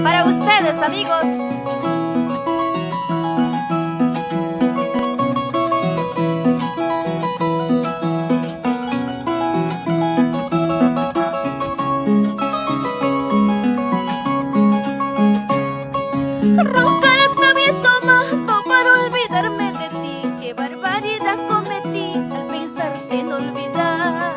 Para ustedes, amigos. Roncarte había tomado para olvidarme de ti. Qué barbaridad cometí al pensarte en olvidar.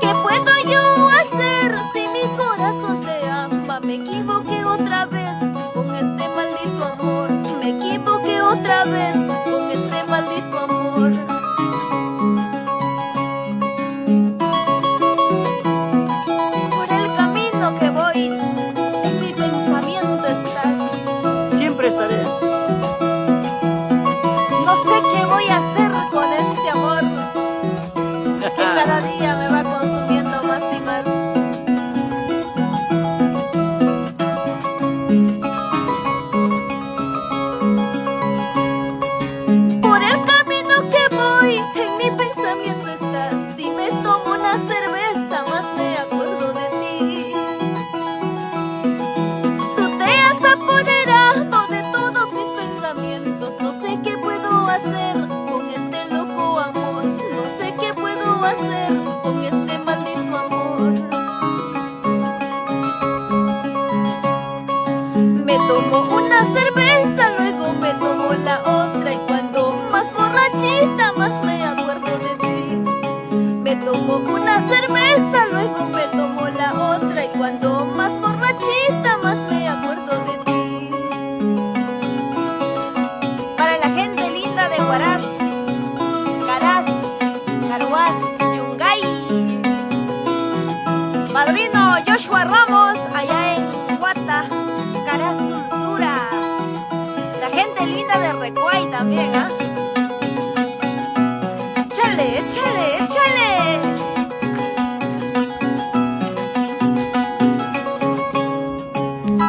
¿Qué puedo yo hacer si mi corazón te ama? Me equivoqué otra vez con este maldito amor. Me equivoqué otra vez con este maldito amor. Por el camino que voy, en mi pensamiento estás. Siempre estaré. No sé qué voy a hacer con este amor que cada día me va consumiendo más y más. Por el camino que voy, en mi pensamiento estás. Si me tomo una cerveza, más me acuerdo de ti. Tú te has apoderado de todos mis pensamientos. No sé qué puedo hacer con este loco amor. No sé qué puedo hacer con este maldito amor. Me tomo una cerveza, luego me tomo la otra. Y cuando más borrachita, más me acuerdo de ti. Me tomo una cerveza, luego me tomo la otra. Y cuando más borrachita, más me acuerdo de ti. Para la gente linda de Huaraz, Caraz, Caruás, Yungay. Padrino Joshua Ramos, allá en Guata, Caraz, Dulzura. La gente linda de Recuay también, ¿ah? Échale, échale, échale.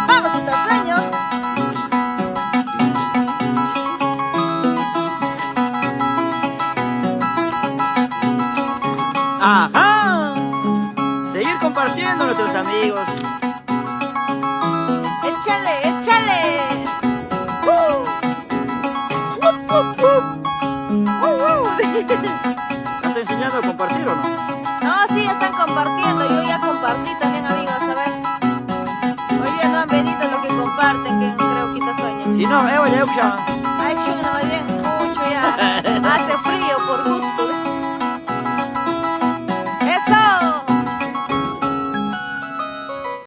Vamos, Tito Sueño. ¡Ajá! Seguir compartiendo nuestros amigos. Échale, échale. ¿Has enseñado a compartir o no? No, sí, están compartiendo. Yo ya compartí también, amigos. A ver. Hoy día no han venido los que comparten, que creo que Quito Sueño. Si no, Eva ya